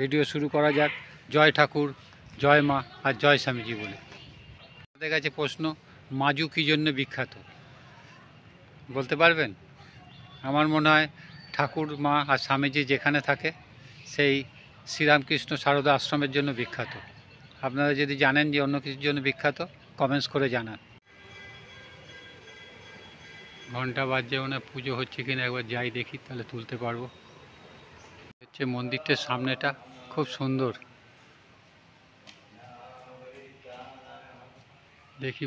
Video শুরু করা যাক। জয় ঠাকুর, জয় মা আর জয় স্বামীজি বলে। আমাদের কাছে প্রশ্ন, মাজু কী জন্য বিখ্যাত বলতে পারবেন? আমার মনে হয় ঠাকুর, মা আর স্বামীজি যেখানে থাকে সেই শ্রীরামকৃষ্ণ সারদা আশ্রমের জন্য বিখ্যাত। আপনারা যদি জানেন যে অন্য কিছুর জন্য বিখ্যাত, কমেন্টস করে জানান। ঘন্টা বাজছে, মানে পুজো হচ্ছে কিনা একবার যাই দেখি, তাহলে তুলতে পারবো। হচ্ছে মন্দিরটার সামনেটা খুব সুন্দর, দেখি।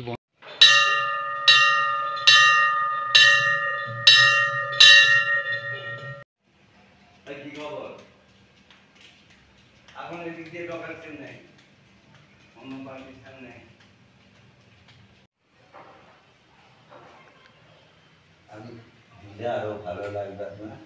আমি দিলে আরো ভালো লাগবে আপনার।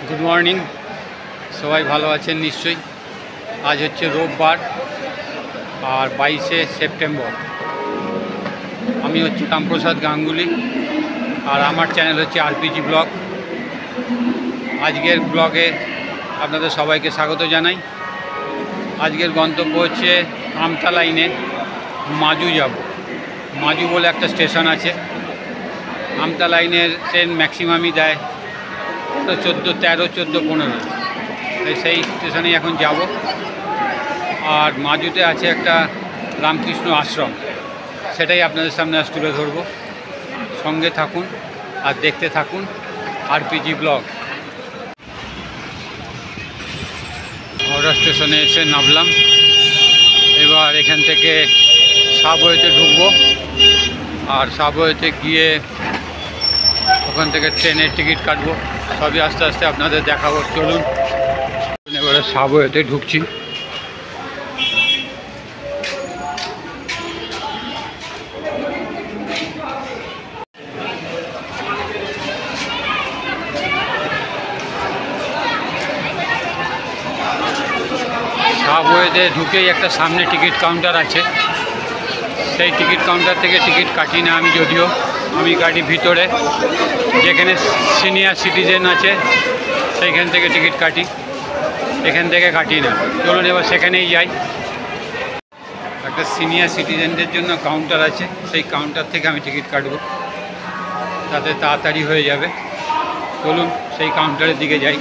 গুড মর্নিং, সবাই ভালো আছেন নিশ্চয়ই। আজ হচ্ছে রোববার আর 22শে সেপ্টেম্বর। আমি হচ্ছে রামপ্রসাদ গাঙ্গুলি আর আমার চ্যানেল হচ্ছে আরপিজি ব্লগ। আজকের ব্লগে আপনাদের সবাইকে স্বাগত জানাই। আজকের গন্তব্য হচ্ছে আমতা লাইনে মাজু যাব। মাজু বলে একটা স্টেশন আছে। আমতা লাইনের ট্রেন ম্যাক্সিমামই দেয় 13, 14, 15। সেই স্টেশনে এখন যাব। আর মাজুতে আছে একটা রামকৃষ্ণ আশ্রম, সেটাই আপনাদের সামনে আজ তুলে ধরব। সঙ্গে থাকুন আর দেখতে থাকুন আরপিজি ব্লগ। হাওড়া স্টেশনে এসে নামলাম। এবার এখান থেকে সাবওয়েতে ঢুকবো, আর সাবওয়েতে গিয়ে ওখান থেকে ট্রেনের টিকিট কাটবো। সবই আস্তে আস্তে আপনাদের দেখাবো, চলুন। এবারে সাবওয়েতে ঢুকছি। সাবওয়েতে ঢুকেই একটা সামনে টিকিট কাউন্টার আছে। সেই টিকিট কাউন্টার থেকে টিকিট কাটি না আমি, যদিও আমি কাটি ভিতরে, যেখানে সিনিয়র সিটিজেন আছে সেইখান থেকে টিকিট কাটি, এখান থেকে কাটি না। চলুন এবার সেখানেই যাই। একটা সিনিয়র সিটিজেনদের জন্য কাউন্টার আছে, সেই কাউন্টার থেকে আমি টিকিট কাটবো, তাতে তাড়াতাড়ি হয়ে যাবে। চলুন সেই কাউন্টারের দিকে যাই।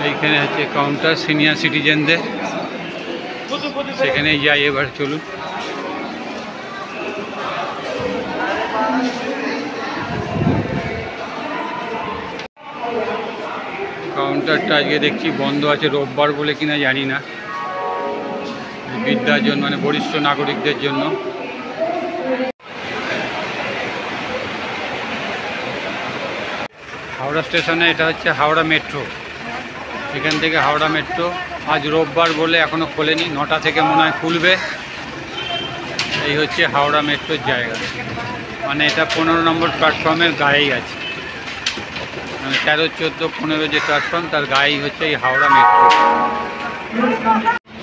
এইখানে হচ্ছে কাউন্টার সিনিয়র সিটিজেনদের, সেখানেই যাই এবার। চলুন। কাউন্টারটা আজকে দেখছি বন্ধ আছে, রোববার বলে কিনা জানি না। বৃদ্ধার জন্য, মানে বরিষ্ঠ নাগরিকদের জন্য। হাওড়া স্টেশনে এটা হচ্ছে হাওড়া মেট্রো। এখান থেকে হাওড়া মেট্রো, আজ রোববার বলে এখনও খোলেনি, 9টা থেকে মনে হয় খুলবে। এই হচ্ছে হাওড়া মেট্রোর জায়গা, মানে এটা 15 নম্বর প্ল্যাটফর্মের গায়েই আছে। মানে 13, 14, 15 যে প্ল্যাটফর্ম, তার গায়েই হচ্ছে এই হাওড়া মেট্রো।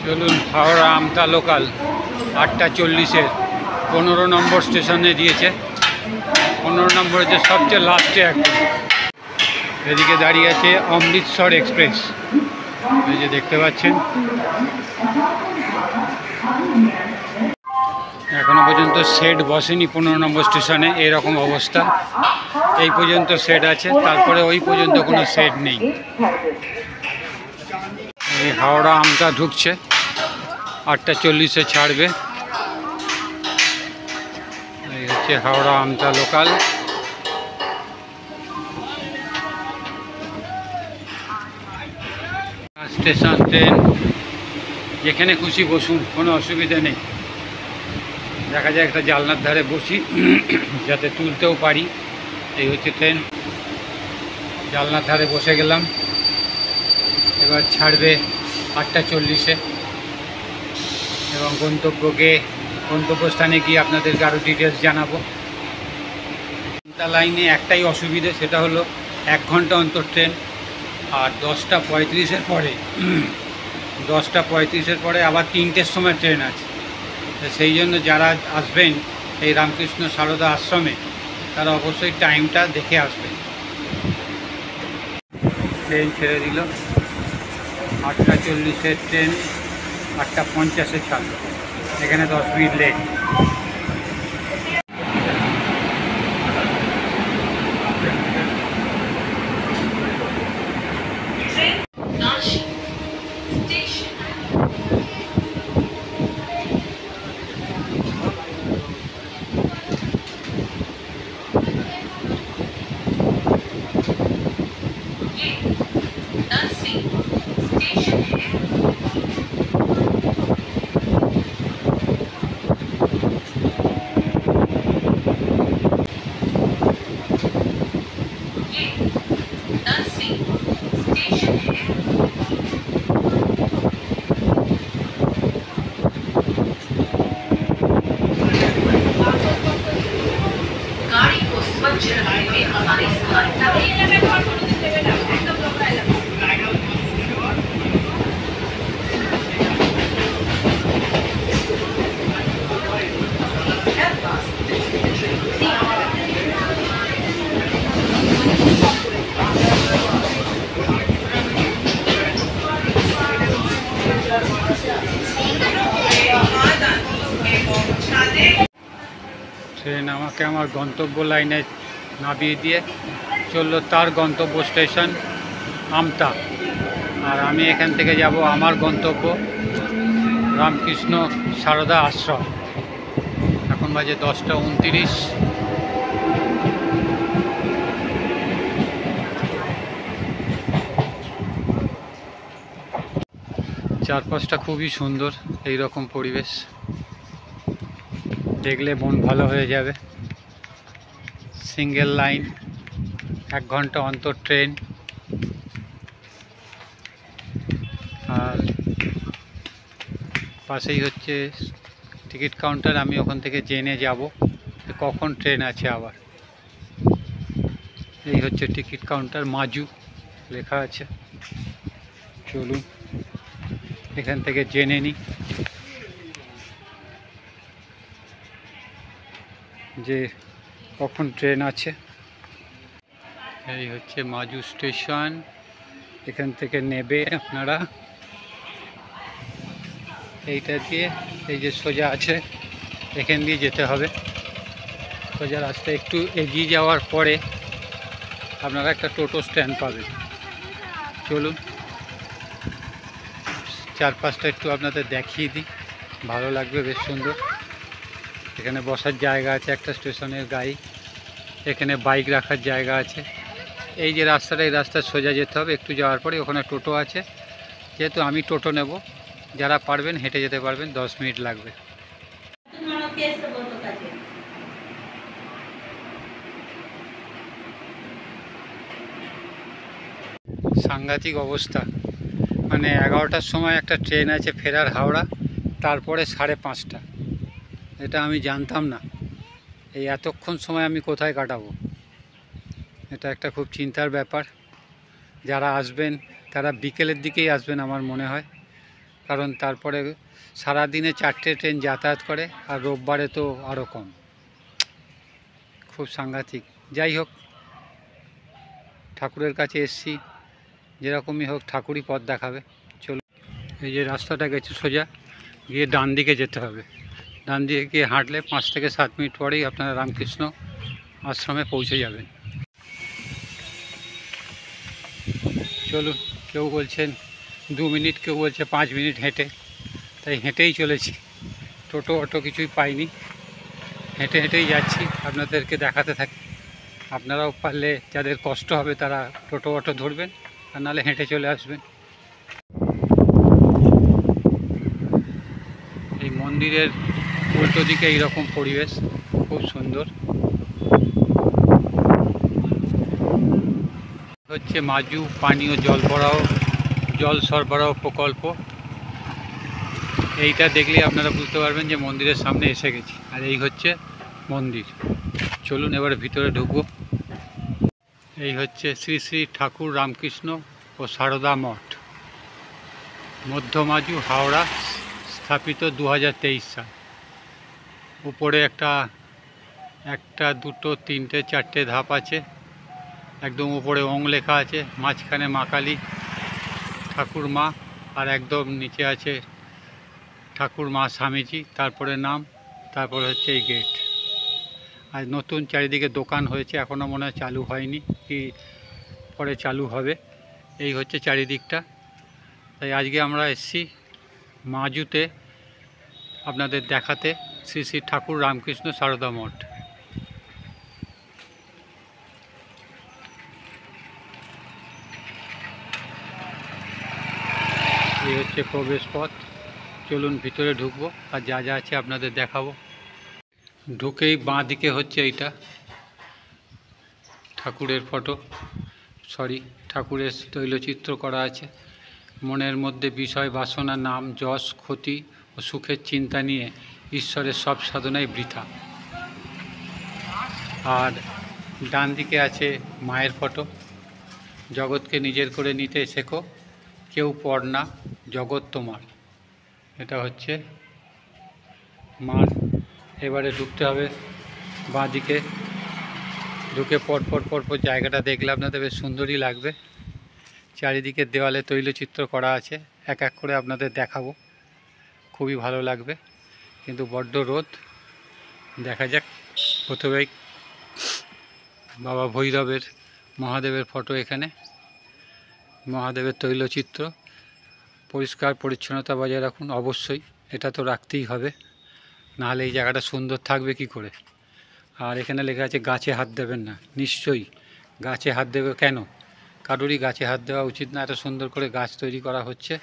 চলুন, হাওড়া আমতা লোকাল 8টা 40-এর 15 নম্বর স্টেশনে দিয়েছে। 15 নম্বর হচ্ছে সবচেয়ে লাস্টে একদম। এদিকে দাঁড়িয়ে আছে অমৃতসর এক্সপ্রেস, এই যে দেখতে পাচ্ছেন। এখনো পর্যন্ত শেড বসেনি 15 নম্বর স্টেশনে, এরকম অবস্থা। এই পর্যন্ত শেড আছে, তারপরে ওই পর্যন্ত কোনো শেড নেই। এই হাওড়া আমতা ঢুকছে, 8টা 40-এ ছাড়বে। এই হচ্ছে হাওড়া আমতা লোকাল। স্টেশন ট্রেন যেখানে খুশি বসুন, কোনো অসুবিধা নেই। দেখা যায় একটা জানলার ধারে বসি যাতে তুলতেও পারি। এই হচ্ছে ট্রেন, জানলার ধারে বসে গেলাম। এবার ছাড়বে 8:40-এ, এবং গন্তব্যস্থানে গিয়ে আপনাদেরকে আরও ডিটেলস জানাবো। আমতা লাইনে একটাই অসুবিধে, সেটা হলো 1 ঘন্টা অন্তর ট্রেন, আর 10:35-এর পরে আবার 3টের সময় ট্রেন আছে। তো সেই জন্য যারা আসবেন এই রামকৃষ্ণ সারদা আশ্রমে, তারা অবশ্যই টাইমটা দেখে আসবেন। ট্রেন ছেড়ে দিল, 8:40-এর ট্রেন 8:50-এ ছাড়লো, এখানে 10 মিনিট লেট। ট্রেন আমাকে আমার গন্তব্য লাইনে নামিয়ে দিয়ে চললো তার গন্তব্য স্টেশন আমতা, আর আমি এখান থেকে যাব আমার গন্তব্য রামকৃষ্ণ সারদা আশ্রম। এখন বাজে 10:29। চারপাশটা খুবই সুন্দর, এই রকম পরিবেশ দেখলে মন ভালো হয়ে যাবে। সিঙ্গেল লাইন, 1 ঘন্টা অন্তর ট্রেন, আর পাশেই হচ্ছে টিকিট কাউন্টার। আমি ওখান থেকে জেনে যাব কখন ট্রেন আছে আবার। এই হচ্ছে টিকিট কাউন্টার, মাজু লেখা আছে। চলুন এখান থেকে জেনে নিই যে কখন ট্রেন আছে। এই হচ্ছে মাজু স্টেশন, এখান থেকে নেবে আপনারা এইটা দিয়ে, এই যে সোজা আছে এখান দিয়ে যেতে হবে। সোজা রাস্তা একটু এগিয়ে যাওয়ার পরে আপনারা একটা টোটো স্ট্যান্ড পাবেন। চলুন চারপাশটা একটু আপনাদের দেখিয়ে দিই, ভালো লাগবে, বেশ সুন্দর। এখানে বসার জায়গা আছে, একটা স্টেশনের গাড়ি, এখানে বাইক রাখার জায়গা আছে। এই যে রাস্তাটা, এই রাস্তায় সোজা যেতে হবে, একটু যাওয়ার পরে ওখানে টোটো আছে। যেহেতু আমি টোটো নেব, যারা পারবেন হেঁটে যেতে পারবেন, 10 মিনিট লাগবে। সাংঘাতিক অবস্থা, মানে 11টার সময় একটা ট্রেন আছে ফেরার হাওড়া, তারপরে 5:30। এটা আমি জানতাম না। এই এতক্ষণ সময় আমি কোথায় কাটাবো, এটা একটা খুব চিন্তার ব্যাপার। যারা আসবেন তারা বিকেলের দিকেই আসবেন আমার মনে হয়, কারণ তারপরে সারাদিনে 4টে ট্রেন যাতায়াত করে, আর রোববারে তো আরও কম। খুব সাংঘাতিক। যাই হোক, ঠাকুরের কাছে এসছি, যেরকমই হোক ঠাকুরই পথ দেখাবে। চলো, এই যে রাস্তাটা গেছে সোজা গিয়ে ডান দিকে যেতে হবে। ডান দিকে গিয়ে হাঁটলে 5 থেকে 7 মিনিট পরেই আপনারা রামকৃষ্ণ আশ্রমে পৌঁছে যাবেন। চলুন, কেউ বলছেন 2 মিনিট, কেউ বলছে 5 মিনিট হেঁটে, তাই হেঁটেই চলেছি। টোটো অটো কিছুই পাইনি, হেঁটে হেঁটেই যাচ্ছি, আপনাদেরকে দেখাতে থাকি। আপনারাও পারলে, যাদের কষ্ট হবে তারা টোটো অটো ধরবেন, আর নাহলে হেঁটে চলে আসবেন। এই মন্দিরের উল্টো দিকে এইরকম পরিবেশ, খুব সুন্দর। হচ্ছে মাজু পানীয় জল ভরাও জল সরবরাহ প্রকল্প। এইটা দেখলেই আপনারা বুঝতে পারবেন যে মন্দিরের সামনে এসে গেছি। আর এই হচ্ছে মন্দির। চলুন এবারে ভিতরে ঢুকবো। এই হচ্ছে শ্রী শ্রী ঠাকুর রামকৃষ্ণ ও সারদা মঠ, মধ্যমাজু, হাওড়া, স্থাপিত 2023 সাল। উপরে একটা দুটো তিনটে চারটে ধাপ আছে। একদম উপরে ওং লেখা আছে, মাঝখানে মা কালী ঠাকুর মা, আর একদম নিচে আছে ঠাকুর মা স্বামীজি, তারপরে নাম, তারপরে হচ্ছে এই গেট। আর নতুন চারিদিকে দোকান হয়েছে, এখনও মনে হয় চালু হয়নি, কি পরে চালু হবে। এই হচ্ছে চারিদিকটা। তাই আজকে আমরা এসেছি মাজুতে আপনাদের দেখাতে শ্রী শ্রী ঠাকুর রামকৃষ্ণ সারদা মঠ। এই হচ্ছে প্রবেশ পথ। চলুন ভিতরে ঢুকবো আর যা যা আছে আপনাদের দেখাবো। ঢুকেই বাঁ দিকে হচ্ছে এইটা ঠাকুরের ফটো, ঠাকুরের তৈলচিত্র করা আছে। মনের মধ্যে বিষয় বাসনা, নাম যশ ক্ষতি ও সুখের চিন্তা নিয়ে ঈশ্বরের সব সাধনাই বৃথা। আর ডান দিকে আছে মায়ের ফটো। জগৎকে নিজের করে নিতে শেখো, কেউ পর না, জগৎ তোমার। এটা হচ্ছে মার। এবারে ঢুকতে হবে বাঁ দিকে। ঢুকে পরপর জায়গাটা দেখলে আপনাদের বেশ সুন্দরই লাগবে। চারিদিকে দেওয়ালে তৈলচিত্র করা আছে, এক এক করে আপনাদের দেখাবো, খুবই ভালো লাগবে। কিন্তু বড্ড রোদ। দেখা যাক। প্রথমেই বাবা ভৈরবের, মহাদেবের ফটো। এখানে মহাদেবের তৈলচিত্র। পরিষ্কার পরিচ্ছন্নতা বজায় রাখুন, অবশ্যই এটা তো রাখতেই হবে, নাহলে এই জায়গাটা সুন্দর থাকবে কি করে। আর এখানে লেখা আছে গাছে হাত দেবেন না। নিশ্চয়ই গাছে হাত দেবে কেন, কারোরই গাছে হাত দেওয়া উচিত না। এত সুন্দর করে গাছ তৈরি করা হচ্ছে।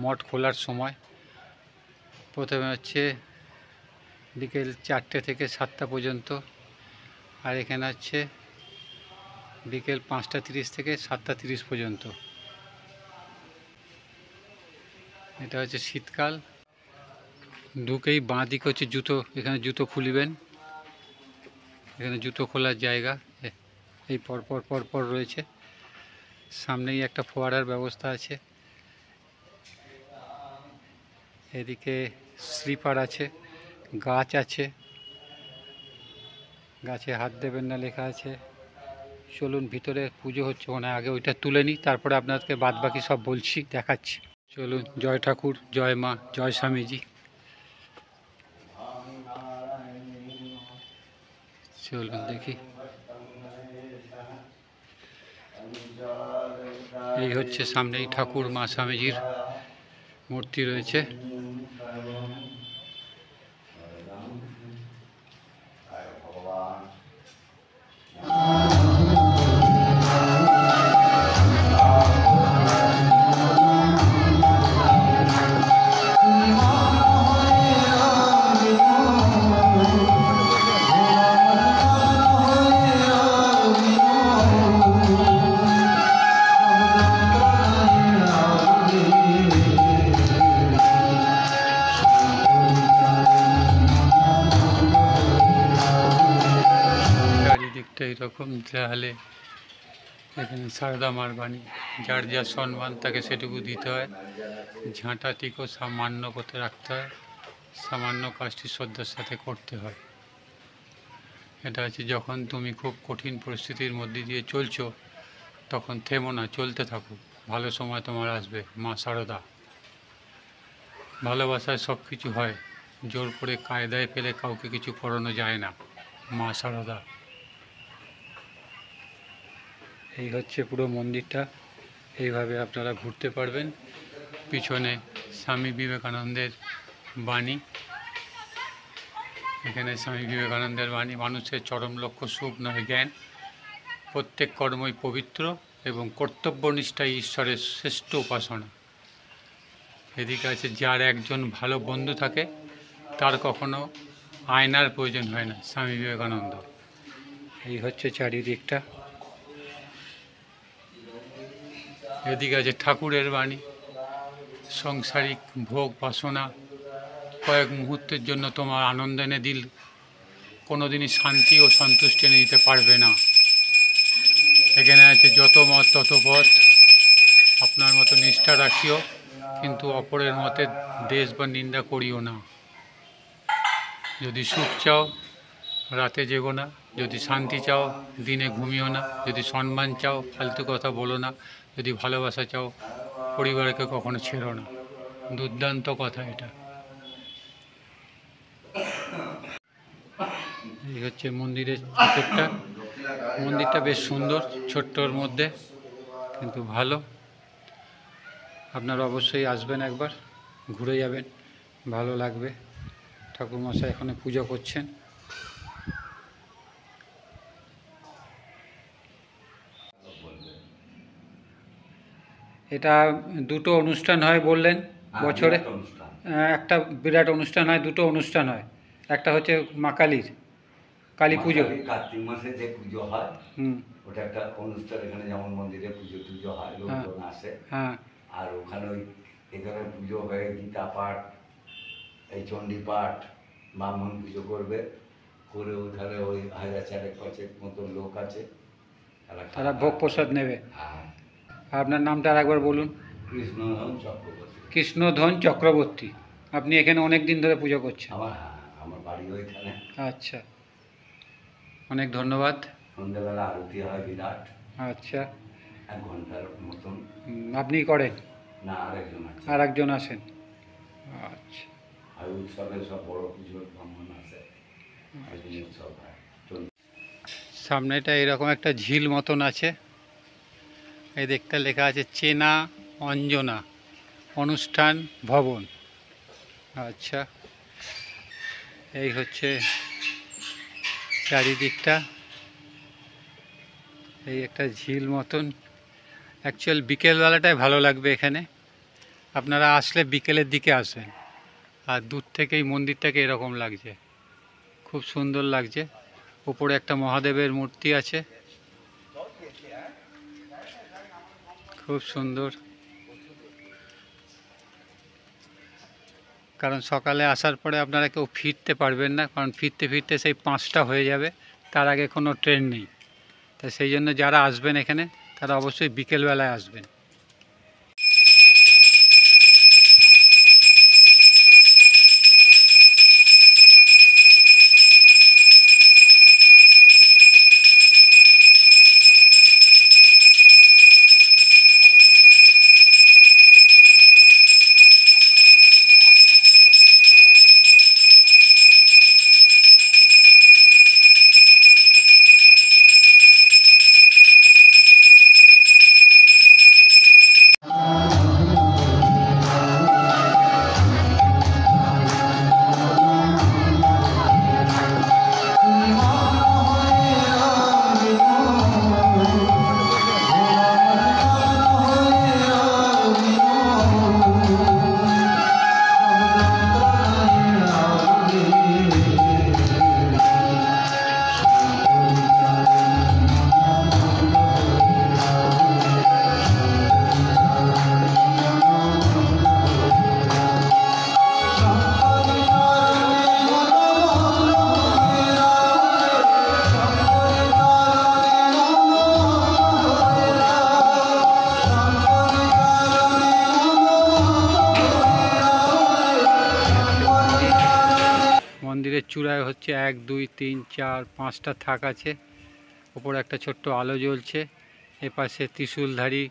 মঠ খোলার সময় প্রথমে হচ্ছে বিকেল 4টে থেকে 7টা পর্যন্ত, আর এখানে হচ্ছে বিকেল 5টা 30 থেকে 7টা 30 পর্যন্ত। এটা হচ্ছে শীতকাল। ঢুকেই বাঁ দিকে হচ্ছে জুতো, এখানে জুতো খুলবেন। এখানে জুতো খোলার জায়গা এই পরপর রয়েছে। সামনেই একটা ফোয়ারার ব্যবস্থা আছে। এদিকে স্লিপার আছে, গাছ আছে, গাছে হাত দেবেন না লেখা আছে। চলুন ভিতরে পুজো হচ্ছে, মানে আগে ওইটা তুলে নিই, তারপরে আপনাদেরকে বাদ বাকি সব বলছি, দেখাচ্ছি। চলুন। জয় ঠাকুর, জয় মা, জয় স্বামীজি। চলুন দেখি। এই হচ্ছে সামনেই ঠাকুর মা স্বামীজির মূর্তি রয়েছে। চারিদিকটা এরকম দেয়ালে এখানে সারদা মার বাণী। যার যা সম্মান তাকে সেটুকু দিতে হয়। ঝাঁটাটিকেও সামান্য করতে রাখতে হয়, সামান্য কাজটি শ্রদ্ধার সাথে করতে হয়। এটা হচ্ছে যখন তুমি খুব কঠিন পরিস্থিতির মধ্যে দিয়ে চলছো, তখন থেমো না, চলতে থাকো, ভালো সময় তোমার আসবে। মা সারদা। ভালোবাসায় সব কিছু হয়, জোর করে কায়দায় ফেলে কাউকে কিছু করানো যায় না। মা সারদা। এই হচ্ছে পুরো মন্দিরটা। এইভাবে আপনারা ঘুরতে পারবেন। পিছনে স্বামী বিবেকানন্দের বাণী। এখানে স্বামী বিবেকানন্দের বাণী, মানুষের চরম লক্ষ্য সুখ নয় জ্ঞান, প্রত্যেক কর্মই পবিত্র এবং কর্তব্যনিষ্ঠাই ঈশ্বরের শ্রেষ্ঠ উপাসনা। এদিকে আছে, যার একজন ভালো বন্ধু থাকে তার কখনো আয়নার প্রয়োজন হয় না, স্বামী বিবেকানন্দ। এই হচ্ছে চারিদিকটা। এদিকে আছে ঠাকুরের বাণী, সংসারিক ভোগ বাসনা কয়েক মুহূর্তের জন্য তোমার আনন্দ এনে দিল, কোনোদিনই শান্তি ও সন্তুষ্টি এনে দিতে পারবে না। এখানে আছে, যত মত তত পথ, আপনার মতো নিষ্ঠা রাখিও, কিন্তু অপরের মতে দেশ বা নিন্দা করিও না। যদি সুখ চাও রাতে জেগো না, যদি শান্তি চাও দিনে ঘুমিও না, যদি সম্মান চাও ফালতু কথা বলো না, যদি ভালোবাসা চাও পরিবারকে কখনো ছেড়ো না। দুর্দান্ত কথা এটা। এই হচ্ছে মন্দিরের ভিতরটা। মন্দিরটা বেশ সুন্দর, ছোট্টর মধ্যে কিন্তু ভালো। আপনারা অবশ্যই আসবেন, একবার ঘুরে যাবেন, ভালো লাগবে। ঠাকুরমশাই এখানে পুজো করছেন। এটা দুটো অনুষ্ঠান হয় বললেন বছরে? একটা বিরাট অনুষ্ঠান হয়, দুটো অনুষ্ঠান হয়। একটা হচ্ছে মা কালীর, কালী পুজো, কার্তিক মাসে যে পুজো হয়, ওটা একটা অনুষ্ঠান। এখানে যেমন মন্দিরে পুজো টুজো হয়, লোকজন আসে। হ্যাঁ, আর ওখানে ওই এখানে পুজো হয়ে গীতা পাঠ, এই চণ্ডী পাঠ, ব্রাহ্মণ পুজো করবে, করে ওখানে ওই 1000-1500 মতন লোক আছে, তারা ভোগ প্রসাদ নেবে। হ্যাঁ। আপনার নামটা আরেকবার বলুন। কৃষ্ণধন চক্রবর্তী। কৃষ্ণধন চক্রবর্তী। আপনি এখানে অনেক দিন ধরে পুজো করছেন? আমার বাড়ি ওইখানে। আচ্ছা, অনেক ধন্যবাদ। সন্ধ্যেবেলা আরতি হয় বিরাট। আচ্ছা, 1 ঘন্টার মতন। আপনি করেন? না, আরেকজন আছে। আরেকজন আসেন। আচ্ছা। আর উৎসবে সব বড় পুজোর ব্রাহ্মণ আছে, উৎসব হয়। সামনেটা এরকম একটা ঝিল মতন আছে, এই দেখতে লেখা আছে চেনা অঞ্জনা অনুষ্ঠান ভবন। আচ্ছা, এই হচ্ছে চারিদিকটা। এই একটা ঝিল মতন। অ্যাকচুয়াল বিকেলবেলাটাই ভালো লাগবে এখানে। আপনারা আসলে বিকেলের দিকে আসবেন। আর দূর থেকেই মন্দিরটাকে এরকম লাগছে, খুব সুন্দর লাগছে। উপরে একটা মহাদেবের মূর্তি আছে, খুব সুন্দর। কারণ সকালে আসার পরে আপনারা কেউ ফিরতে পারবেন না, কারণ ফিরতে ফিরতে সেই 5টা হয়ে যাবে, তার আগে কোনো ট্রেন নেই। তাই সেই জন্য যারা আসবেন এখানে তারা অবশ্যই বিকেলবেলায় আসবেন। মন্দিরের চূড়ায় হচ্ছে 1 2 3 4 5টা থাক আছে, উপরে একটা ছোট্ট আলো জ্বলছে। এপাশে ত্রিশূলধারী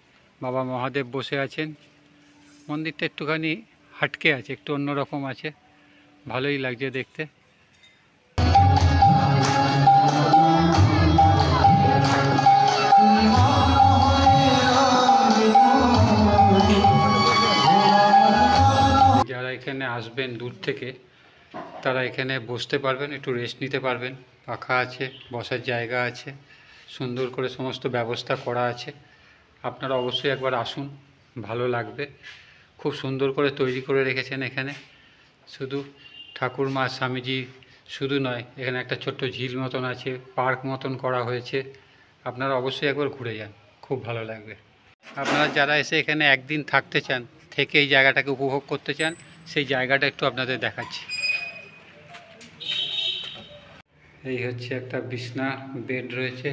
বাবা মহাদেব বসে আছেন। মন্দিরটা একটুখানি হাটকে আছে, একটু অন্যরকম আছে, ভালোই লাগছে দেখতে। যারা এখানে আসবেন দূর থেকে, তারা এখানে বসতে পারবেন, একটু রেস্ট নিতে পারবেন। পাখা আছে, বসার জায়গা আছে, সুন্দর করে সমস্ত ব্যবস্থা করা আছে। আপনারা অবশ্যই একবার আসুন, ভালো লাগবে। খুব সুন্দর করে তৈরি করে রেখেছেন এখানে। শুধু ঠাকুর মা স্বামীজি শুধু নয়, এখানে একটা ছোট্ট ঝিল মতন আছে, পার্ক মতন করা হয়েছে। আপনারা অবশ্যই একবার ঘুরে যান, খুব ভালো লাগবে। আপনারা যারা এসে এখানে একদিন থাকতে চান, থেকে এই জায়গাটাকে উপভোগ করতে চান, সেই জায়গাটা একটু আপনাদের দেখাচ্ছি। এই হচ্ছে একটা বিছনা, বেড রয়েছে,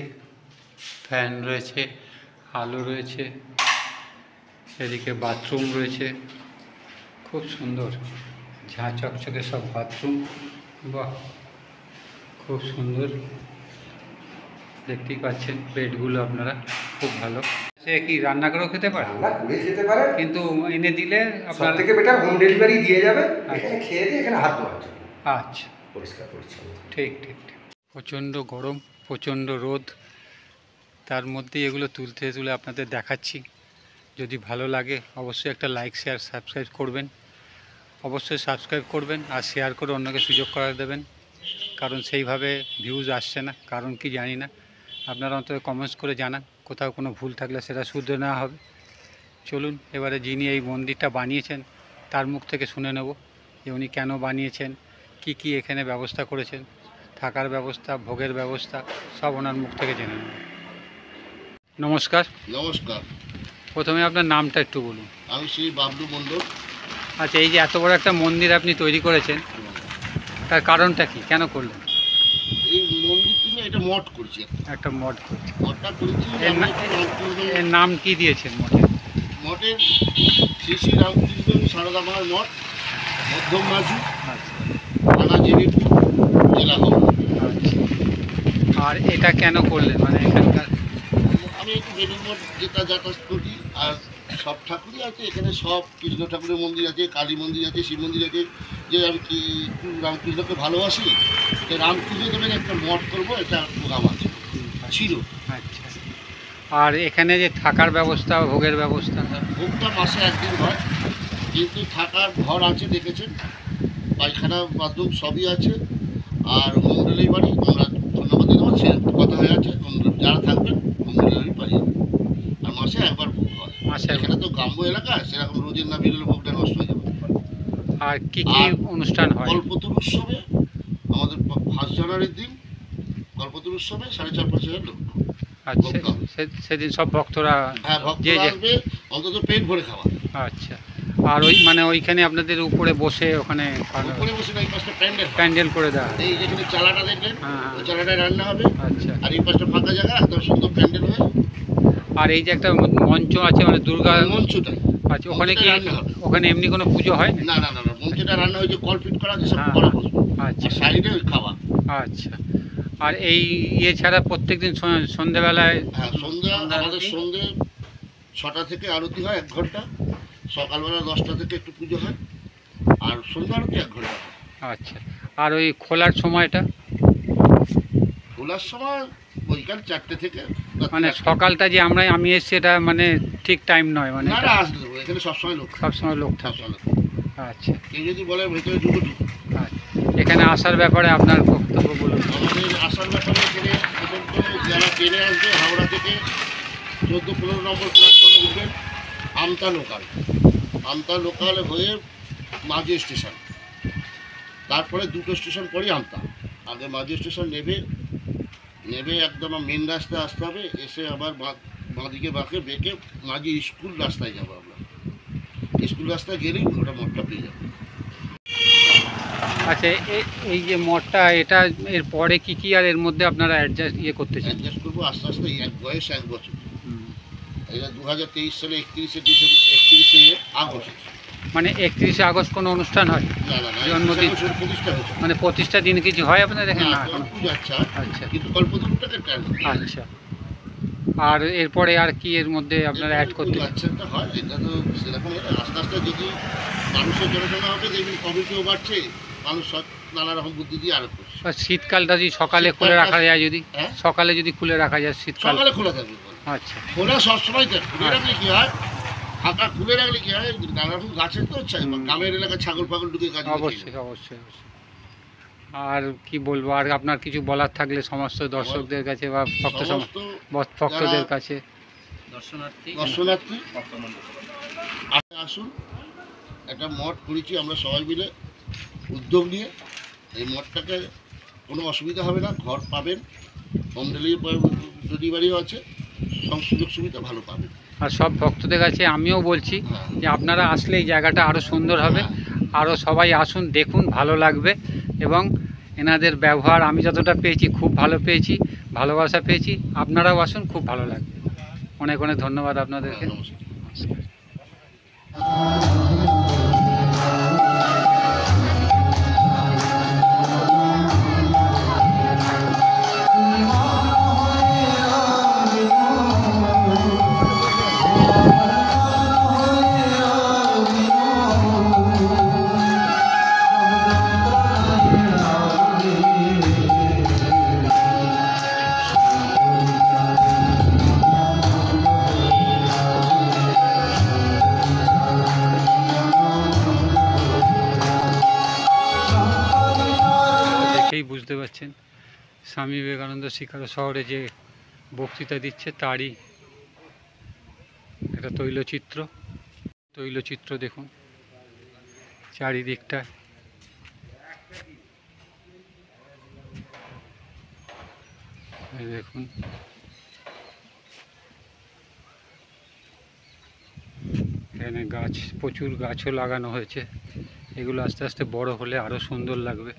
ফ্যান রয়েছে, আলো রয়েছে, এদিকে বাথরুম রয়েছে, খুব সুন্দর ঝাঁ চকচকে সব বাথরুম। বাহ, খুব সুন্দর, দেখতেই পাচ্ছেন বেডগুলো আপনারা, খুব ভালো। সে কি রান্না করেও খেতে পারে? রান্না করে খেতে পারে, কিন্তু এনে দিলে আপনার থেকে বেটার হোম ডেলিভারি দিয়ে যাবে। আচ্ছা। এখানে খেয়ে দিয়ে এখানে হাত ধোয়ার জন্য আচ্ছা, পরিষ্কার পরিচ্ছন্ন। ঠিক ঠিক ঠিক। প্রচণ্ড গরম, প্রচণ্ড রোদ, তার মধ্যে এগুলো তুলতে তুলে আপনাদের দেখাচ্ছি। যদি ভালো লাগে অবশ্যই একটা লাইক, শেয়ার, সাবস্ক্রাইব করবেন। অবশ্যই সাবস্ক্রাইব করবেন আর শেয়ার করে অন্যকে সুযোগ করে দেবেন, কারণ সেইভাবে ভিউজ আসছে না, কারণ কি জানি না। আপনারা অন্তত কমেন্টস করে জানান, কোথাও কোনো ভুল থাকলে সেটা শুধরে নেওয়া হবে। চলুন এবারে যিনি এই মন্দিরটা বানিয়েছেন তার মুখ থেকে শুনে নেব যে উনি কেন বানিয়েছেন, কি কি এখানে ব্যবস্থা করেছেন, থাকার ব্যবস্থা, ভোগের ব্যবস্থা, সব ওনার মুখ থেকে জেনে নেব। নমস্কার। নমস্কার, প্রথমে আপনার নামটা একটু বলুন। আমি শ্রী বাবলু মণ্ডল। আচ্ছা, এই যে এত বড় একটা মন্দির আপনি তৈরি করেছেন, তার কারণটা কি, কেন করলেন? এই মন্দিরটি নিয়ে এটা মঠ করছি, একটা মঠ করছেন। মঠটা করেছি। এর নাম কি দিয়েছেন মঠের? মঠের শ্রী শ্রী রামকৃষ্ণ সারদা মায়ের মঠ, মধ্যম মাঝু, আচ্ছা থানা জেরিপুর, জেলা হাওড়া। আচ্ছা। আর এটা কেন করলেন, মানে এখানকার? আমি একটু বেলুর মঠ যেটা যাতায়াত করি, আর সব ঠাকুরই আছে এখানে, সব কৃষ্ণ ঠাকুরের মন্দির আছে, কালী মন্দির আছে, শিব মন্দির আছে। যে আমি কি একটু রামকৃষ্ণকে ভালোবাসি, যে রামকৃষ্ণ দেবেন একটা মঠ করবো, এটা প্রোগ্রাম আছে, ছিল। আচ্ছা। আর এখানে যে থাকার ব্যবস্থা, ভোগের ব্যবস্থা? ভোগটা মাসে একদিন হয়, কিন্তু থাকার ঘর আছে, দেখেছেন, পায়খানা, বাথরুম সবই আছে। আর হোম ডেলিভারি আমরা ধন্যবাদ দিতে পারি, সে কথা হয়ে আছে, যারা থাকবেন হোম ডেলিভারি পাই যাবেন। আর মাসে একবার ভোগ হয়। মাসে এখানে তো গ্রাম্য এলাকা, সেরকম রোজের না বেরোলে ভোগটা নষ্ট হয়ে যাবে। আর কি কি আর অনুষ্ঠান হয়? কল্পতরু উৎসবে আমাদের 1 জানুয়ারির দিন কল্পতরু উৎসবে 4,500 লোক। আচ্ছা, সেদিন সব ভক্তরা? হ্যাঁ, যে ভক্তরা যে আসবে, অন্তত পেট ভরে খাওয়া। আচ্ছা। আর ওই মানে ওইখানে আপনাদের উপরে বসে ওখানে উপরে বসে না, এই পাশটা প্যান্ডেল, প্যান্ডেল করে দেওয়া? এই যেখানে চালাটা দেখলেন, হ্যাঁ। ওই চালাটায় রান্না হবে। আচ্ছা। আর এই পাশটা ফাঁকা জায়গা, এত সুন্দর প্যান্ডেল হয়। আর এই যে একটা মঞ্চ আছে, মানে দুর্গা মঞ্চটাই, আচ্ছা, ওখানে কি রান্না হবে। ওখানে এমনি কোনো পুজো হয় না না না না, মঞ্চটা রান্না হয়েছে, কলপিট করা আছে, সব হ্যাঁ। করা বসবে। আচ্ছা আর সাইডে ওই খাওয়া। আচ্ছা। আর এই ইয়ে ছাড়া প্রত্যেকদিন সন্ধ্যেবেলায়? হ্যাঁ, সন্ধ্যা সন্ধ্যা আমাদের আরতি? সন্ধ্যে 6টা থেকে আরতি হয় 1 ঘন্টা, সকালবেলা 10টা থেকে একটু পুজো হয়, আর সন্ধ্যা আরতি 1 ঘন্টা হয়। আচ্ছা। আর ওই খোলার সময়টা? খোলার সময় বৈকাল 4টে থেকে রাত্রি মানে 8টা। সকালটা যে আমি এসছি এটা মানে ঠিক টাইম নয়, মানে না এটা না, আসলে দেবো, এখানে সবসময় লোক থাকে, সবসময় লোক থাকে? সবসময় লোক। আচ্ছা কেউ যদি বলে ভেতরে ঢুকো ঢুকো। আচ্ছা। এখানে আসার ব্যাপারে আপনার বক্তব্য বলুন। আমাদের আসার ব্যাপারে এখানে প্রথমত যারা ট্রেনে আসবে হাওড়া থেকে 14-15 নম্বর প্ল্যাটফর্মে উঠবেন, আমতা লোকাল, আমতা লোকাল হয়ে মাঝি স্টেশন, তারপরে 2টো স্টেশন পরই আমতা। আগে মাঝি স্টেশন নেবে একদম মেন রাস্তায় আসতে হবে, এসে আবার বাঁদিকে বাঁকে বেঁকে মাঝি স্কুল রাস্তায় যাবো আমরা। স্কুল রাস্তায় গেলেই ওটা মঠটা পেয়ে যাবো। আচ্ছা, এই যে মঠটা, এটা এর পরে কি কি আর এর মধ্যে আপনারা অ্যাডজাস্ট করতে চান? অ্যাডজাস্ট করবো আস্তে আস্তে, বয়স 1 বছর। হুম। এটা 2023 সালে 31শে আগস্ট। মানে 31শে আগস্ট কোনো অনুষ্ঠান হয়? না না না, জন্মদিন? প্রতিষ্ঠা হয়েছে। মানে প্রতিষ্ঠা দিন কিছু হয় আপনাদের এখানে? না, না এখনো? পুজো আচ্ছা, আচ্ছা কিন্তু কল্পতরুটাকে আচ্ছা। আর এরপরে আর কি এর মধ্যে আপনারা অ্যাড করতে চান? আচ্ছাটা হয়, এটা তো সেরকম এটা আস্তে আস্তে যদি মানুষের জনসংখ্যা হবে, দেখবি কমিটিও বাড়ছে, মানুষ সব নানা রকম বুদ্ধি দিয়ে আরো করছে। আর শীতকালটা যদি সকালে খুলে রাখা যায়, যদি হ্যাঁ? সকালে যদি খুলে রাখা যায় শীতকাল? সকালে খোলা থাকবে। আচ্ছা খোলা সবসময় থাকবে, খুলে রাখলে কি হয়, ফাঁকা খুলে রাখলে কি হয়, নানা রকম গাছের তো হুম। গ্রামের এলাকায় ছাগল ফাগল ঢুকে গাছ অবশ্যই অবশ্যই অবশ্যই। আর কি বলবো, আর আপনার কিছু বলার থাকলে সমস্ত দর্শকদের কাছে বা ভক্তদের কাছে। দর্শনার্থী আসুন, একটা মঠ করেছি আমরা সবাই মিলে উদ্যোগ নিয়ে। এই মঠটাকে কোনো অসুবিধা হবে না, ঘর পাবেন, হোম ডেলিভারিও আছে, সব সুযোগ সুবিধা ভালো পাবেন। আর সব ভক্তদের কাছে আমিও বলছি যে আপনারা আসলে এই জায়গাটা আরও সুন্দর হবে, আরও সবাই আসুন, দেখুন, ভালো লাগবে। এবং এনাদের ব্যবহার আমি যতটা পেয়েছি খুব ভালো পেয়েছি, ভালোবাসা পেয়েছি। আপনারাও আসুন, খুব ভালো লাগবে। অনেক অনেক ধন্যবাদ আপনাদেরকে। নমস্কার। দেখেই বুঝতে পারছেন স্বামী বিবেকানন্দ শিকাগো শহরে যে বক্তৃতা দিচ্ছে তারই একটা তৈলচিত্র দেখুন চারিদিকটা। এই দেখুন এখানে গাছ, প্রচুর গাছও লাগানো হয়েছে। এগুলো আস্তে আস্তে বড় হলে আরও সুন্দর লাগবে।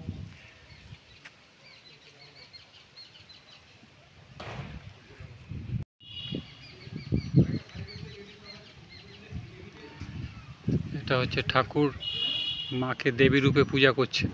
এটা হচ্ছে ঠাকুর মাকে দেবী রূপে পূজা করছে।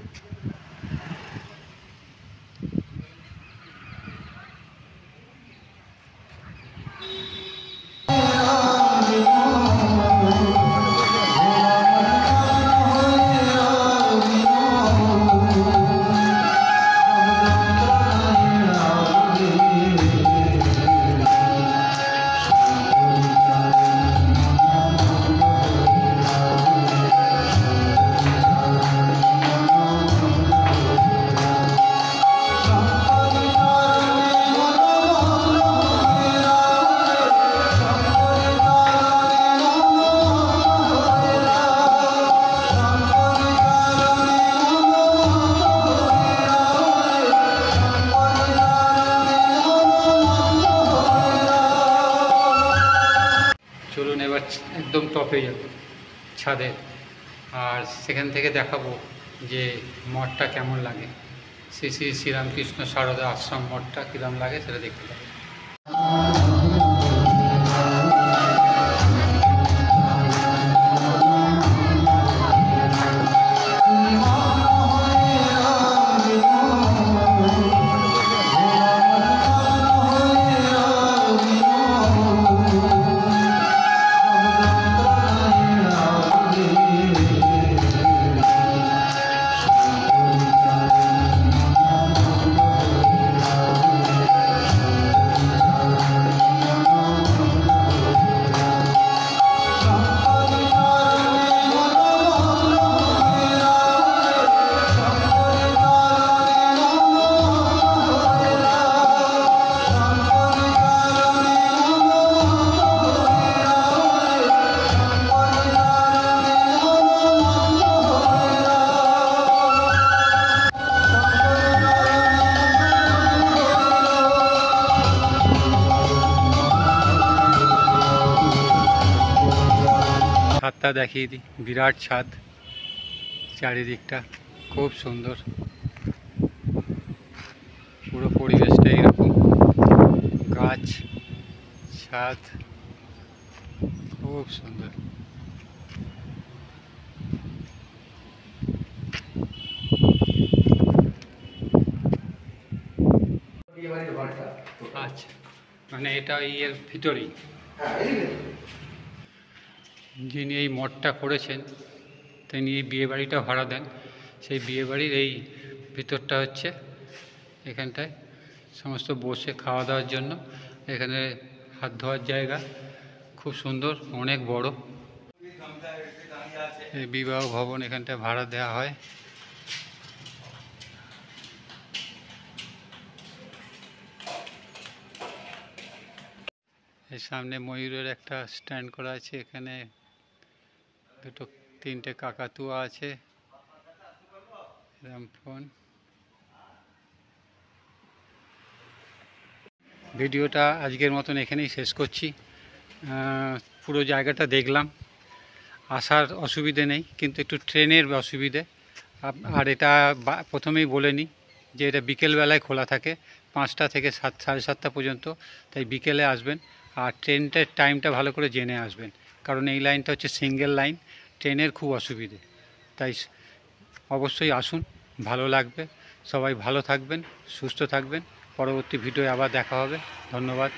চলুন এবার একদম টপে যাব, ছাদে, আর সেখান থেকে দেখাবো যে মঠটা কেমন লাগে, শ্রী শ্রী শ্রীরামকৃষ্ণ সারদা আশ্রম মঠটা কীরকম লাগে সেটা দেখতে পাবো। ছাদটা দেখিয়ে দিই, বিরাট ছাদ, চারিদিকটা খুব সুন্দর, পুরো পরিবেশটা এইরকম, গাছ, ছাদ, খুব সুন্দর। আচ্ছা, মানে এটা এর ভিতরেই যিনি এই মঠটা করেছেন তিনি এই বিয়েবাড়িটা ভাড়া দেন। সেই বিয়েবাড়ির এই ভিতরটা হচ্ছে, এখানটায় সমস্ত বসে খাওয়া দাওয়ার জন্য, এখানে হাত ধোয়ার জায়গা, খুব সুন্দর, অনেক বড়। এই বিবাহ ভবন এখানটায় ভাড়া দেওয়া হয়। এই সামনে ময়ূরের একটা স্ট্যান্ড করা আছে, এখানে তিনটে কাকাতুয়া আছে, ফোন। ভিডিওটা আজকের মতন এখানেই শেষ করছি। পুরো জায়গাটা দেখলাম, আসার অসুবিধে নেই, কিন্তু একটু ট্রেনের অসুবিধে। আর এটা প্রথমেই বলে নিই যে এটা বিকেলবেলায় খোলা থাকে, 5টা থেকে 7:30 পর্যন্ত, তাই বিকেলে আসবেন। আর ট্রেনটার টাইমটা ভালো করে জেনে আসবেন, কারণ এই লাইনটা হচ্ছে সিঙ্গেল লাইন, ট্রেনের খুব অসুবিধে। তাই অবশ্যই আসুন, ভালো লাগবে। সবাই ভালো থাকবেন, সুস্থ থাকবেন। পরবর্তী ভিডিও আবার দেখা হবে। ধন্যবাদ।